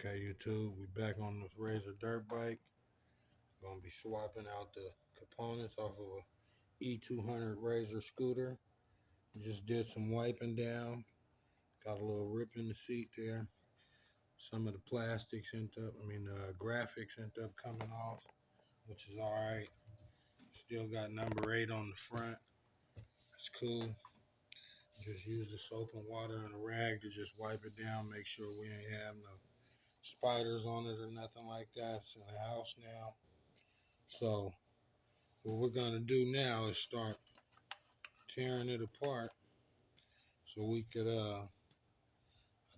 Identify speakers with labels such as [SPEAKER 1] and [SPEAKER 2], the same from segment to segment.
[SPEAKER 1] Okay, YouTube, we back on this Razor dirt bike. Gonna be swapping out the components off of a E200 Razor scooter. Just did some wiping down. Got a little rip in the seat there. Some of the plastics graphics ended up coming off, which is all right. Still got number 8 on the front. It's cool. Just use the soap and water and a rag to just wipe it down. Make sure we ain't have no spiders on it or nothing like that. It's in the house now. So what we're going to do now is start tearing it apart so we could, I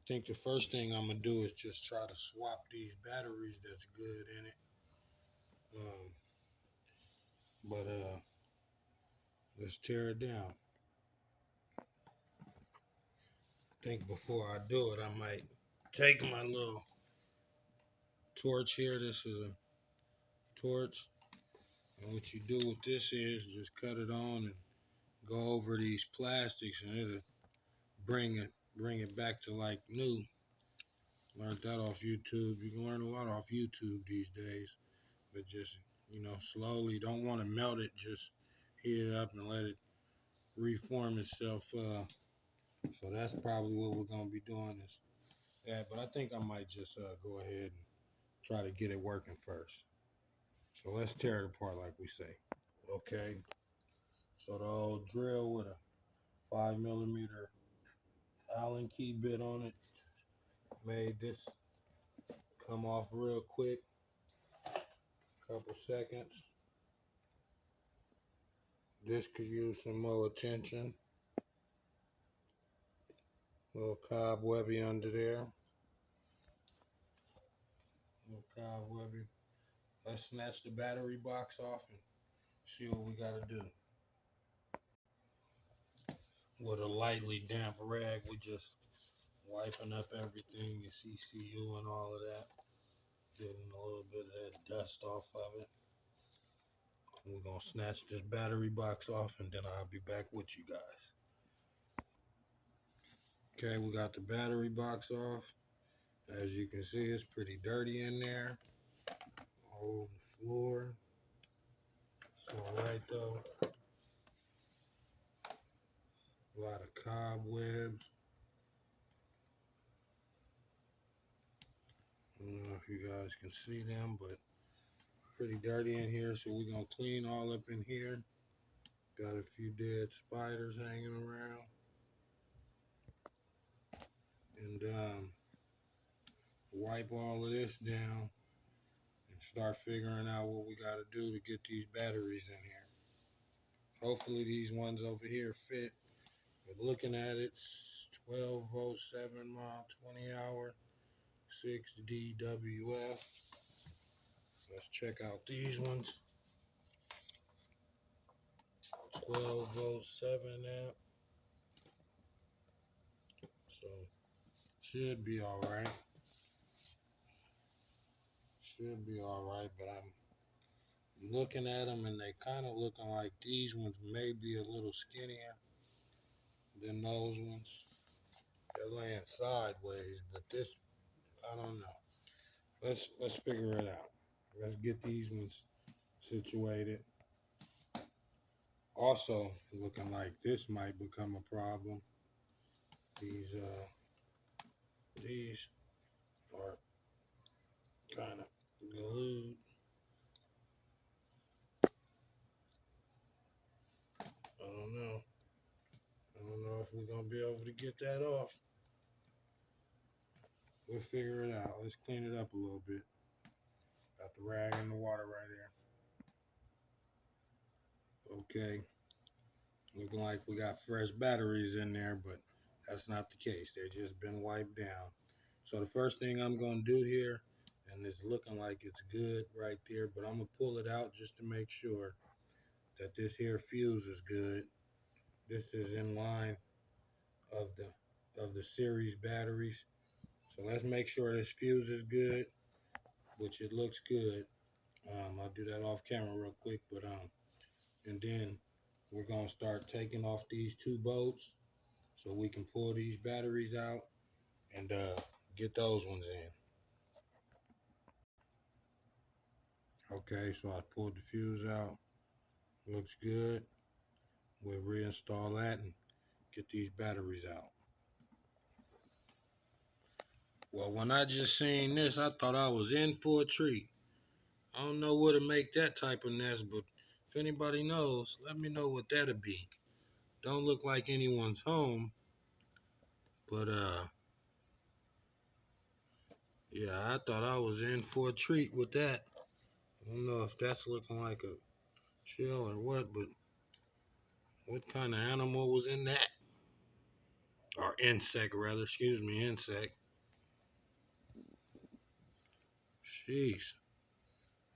[SPEAKER 1] think the first thing I'm going to do is just try to swap these batteries that's good in it. But let's tear it down. I think before I do it, I might take my little torch here. This is a torch. And what you do with this is just cut it on and go over these plastics and it'll bring it back to like new. Learned that off YouTube. You can learn a lot off YouTube these days. But just, slowly. Don't want to melt it. Just heat it up and let it reform itself. So that's probably what we're going to be doing is that. But I think I might just go ahead and try to get it working first. So let's tear it apart like we say. Okay. So the old drill with a 5mm Allen key bit on it made this come off real quick. Couple seconds. This could use some more attention. Little cobwebby under there. Little cobwebby. Let's snatch the battery box off and see what we gotta do. With a lightly damp rag, we just wiping up everything, the CCU and all of that. Getting a little bit of that dust off of it. We're gonna snatch this battery box off and then I'll be back with you guys. Okay, we got the battery box off. As you can see, it's pretty dirty in there. All on the floor. It's alright though. A lot of cobwebs. I don't know if you guys can see them, but pretty dirty in here. So we're gonna clean all up in here. Got a few dead spiders hanging around. And wipe all of this down and start figuring out what we gotta do to get these batteries in here. Hopefully these ones over here fit. But looking at it, 12 volt, 7 mile, 20 hour, 6 DWF. Let's check out these ones. 12 volt, 7 amp. So should be all right. Should be all right, but I'm looking at them and they kind of looking like these ones may be a little skinnier than those ones. They're laying sideways, but this, I don't know. Let's figure it out. Let's get these ones situated. Also looking like this might become a problem. These are kind of glued. I don't know. I don't know if we're gonna be able to get that off. We'll figure it out. Let's clean it up a little bit. Got the rag in the water right there. Okay. Looking like we got fresh batteries in there, but that's not the case. They've just been wiped down. So the first thing I'm going to do here, and it's looking like it's good right there, but I'm going to pull it out just to make sure that this here fuse is good. This is in line of the series batteries. So let's make sure this fuse is good, which it looks good. I'll do that off camera real quick, but and then we're going to start taking off these two bolts so we can pull these batteries out and get those ones in. Okay, so I pulled the fuse out. Looks good. We'll reinstall that and get these batteries out. Well, when I just seen this, I thought I was in for a treat. I don't know what to make that type of nest, but if anybody knows, let me know what that'll be. Don't look like anyone's home, but yeah, I thought I was in for a treat with that. I don't know if that's looking like a shell or what, but what kind of animal was in that? Or insect, rather. Excuse me, insect. Jeez.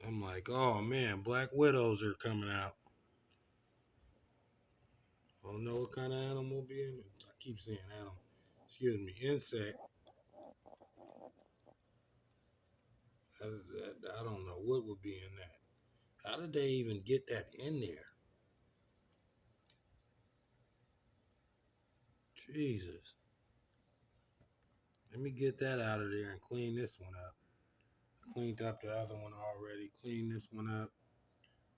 [SPEAKER 1] I'm like, oh man, black widows are coming out. I don't know what kind of animal be in it. I keep saying animal. Excuse me, insect. I don't know what would be in that. How did they even get that in there? Jesus. Let me get that out of there and clean this one up. Cleaned up the other one already. Clean this one up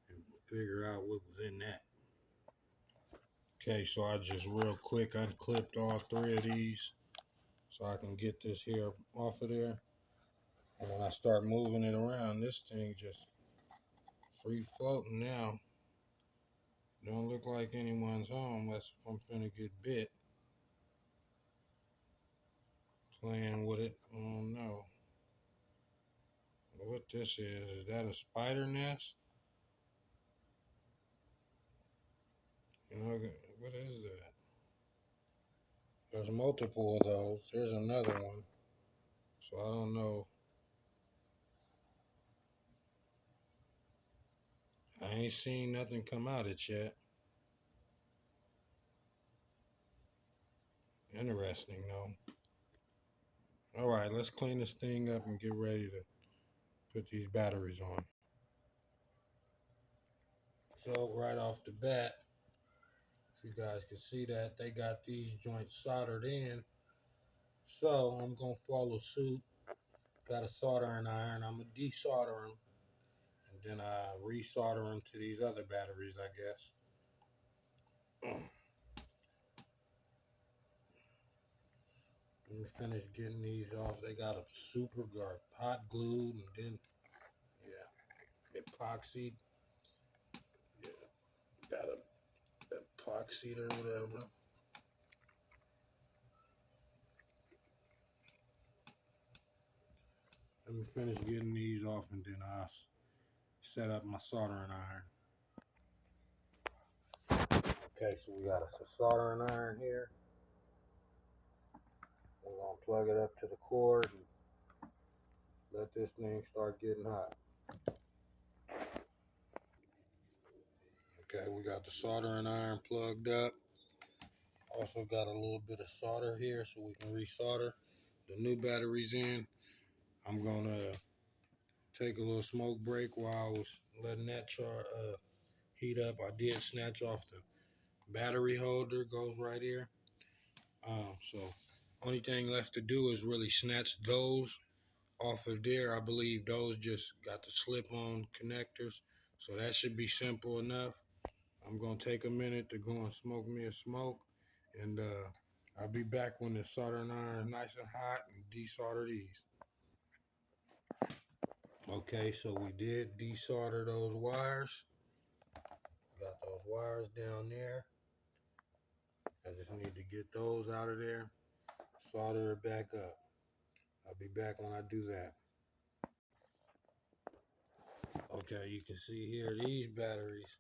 [SPEAKER 1] and figure out what was in that. Okay, so I just real quick unclipped all three of these so I can get this here off of there. And when I start moving it around, this thing just free floating now. Don't look like anyone's home unless if I'm finna get bit. Playing with it, I don't know. What this is that a spider nest? You know, what is that? There's multiple of those. There's another one. So I don't know. I ain't seen nothing come out of it yet. Interesting though. All right, let's clean this thing up and get ready to put these batteries on. So right off the bat, you guys can see that they got these joints soldered in. So I'm gonna follow suit. Got a soldering iron. I'm gonna desolder them, and then I resolder them to these other batteries, I guess. Let me finish getting these off. They got a super guard hot glued, and then yeah, epoxied. Yeah, got a epoxied or whatever. Let me finish getting these off, and then I'll set up my soldering iron. Okay, so we got a soldering iron here. We're gonna plug it up to the cord and let this thing start getting hot. Okay, we got the soldering iron plugged up. Also got a little bit of solder here so we can resolder the new batteries in. I'm gonna take a little smoke break while I was letting that heat up. I did snatch off the battery holder, goes right here. So only thing left to do is really snatch those off of there. I believe those just got the slip-on connectors, so that should be simple enough. I'm gonna take a minute to go and smoke me a smoke, and I'll be back when the soldering iron is nice and hot and desolder these. Okay, so we did desolder those wires. Got those wires down there. I just need to get those out of there, solder it back up. I'll be back when I do that. Okay, you can see here these batteries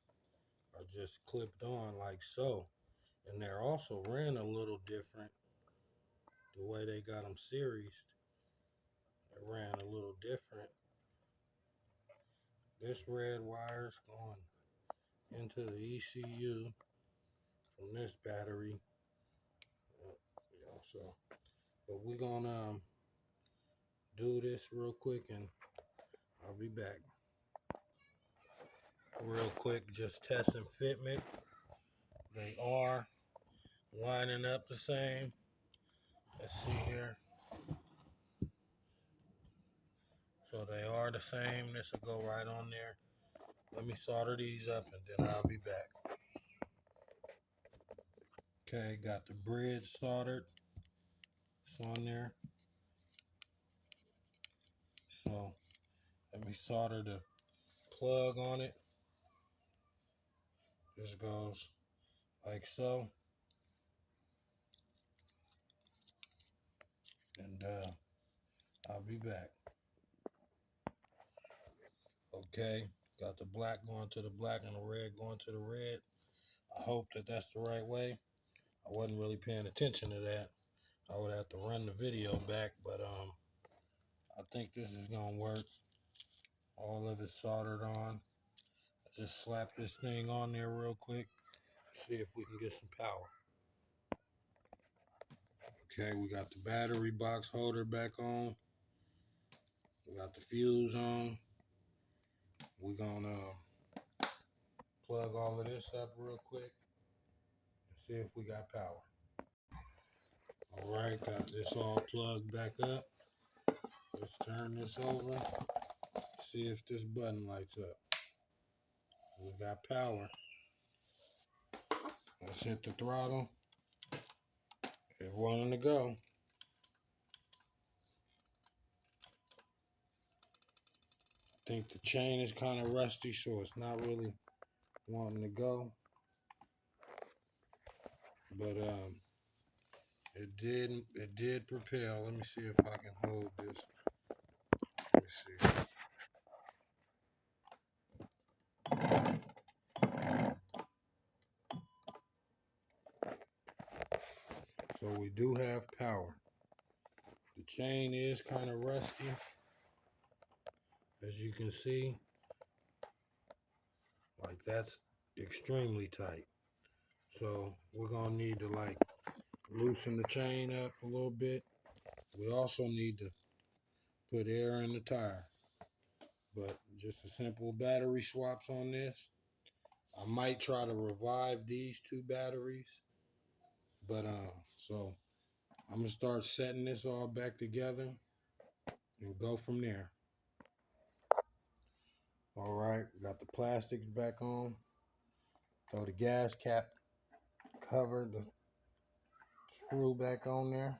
[SPEAKER 1] are just clipped on like so. And they're also ran a little different the way they got them series. They ran a little different. This red wire's going into the ECU from this battery. So, but we're gonna do this real quick and I'll be back. Real quick, just testing fitment. They are lining up the same. Let's see here. So So they are the same. This will go right on there. Let me solder these up and then I'll be back. Okay, got the bridge soldered. It's on there. So let me solder the plug on it. This goes like so. And I'll be back. Okay, got the black going to the black and the red going to the red. I hope that that's the right way. I wasn't really paying attention to that. I would have to run the video back, but I think this is gonna work. All of it soldered on. I just slap this thing on there real quick. See if we can get some power. Okay, we got the battery box holder back on. We got the fuse on. We're gonna plug all of this up real quick and see if we got power. All right, got this all plugged back up. Let's turn this over. See if this button lights up. We got power. Let's hit the throttle. It's wanting to go. I think the chain is kind of rusty, so it's not really wanting to go. But it did propel. Let me see if I can hold this. Let me see. So we do have power. The chain is kind of rusty, as you can see. Like that's extremely tight. So we're gonna need to like loosen the chain up a little bit. We also need to put air in the tire. But just a simple battery swaps on this. I might try to revive these two batteries. But so I'm gonna start setting this all back together and go from there. All right, got the plastics back on. Throw the gas cap cover, the screw back on there.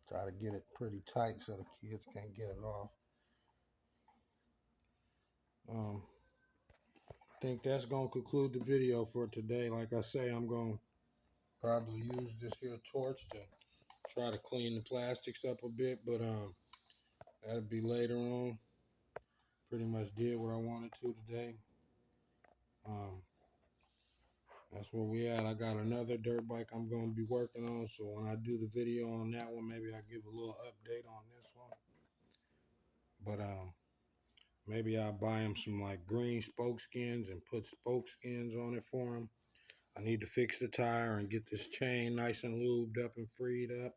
[SPEAKER 1] Try to get it pretty tight so the kids can't get it off. I think that's gonna conclude the video for today. Like I say, I'm gonna probably use this here torch to try to clean the plastics up a bit, but that'll be later on. Pretty much did what I wanted to today. That's where we at. I got another dirt bike I'm going to be working on, so when I do the video on that one, maybe I'll give a little update on this one. But maybe I'll buy him some like green spoke skins and put spoke skins on it for him. I need to fix the tire and get this chain nice and lubed up and freed up.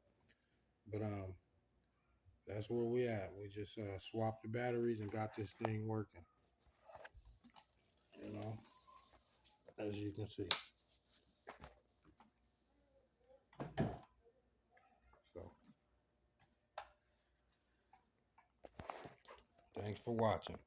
[SPEAKER 1] But that's where we at. We just swapped the batteries and got this thing working. You know, as you can see. So, thanks for watching.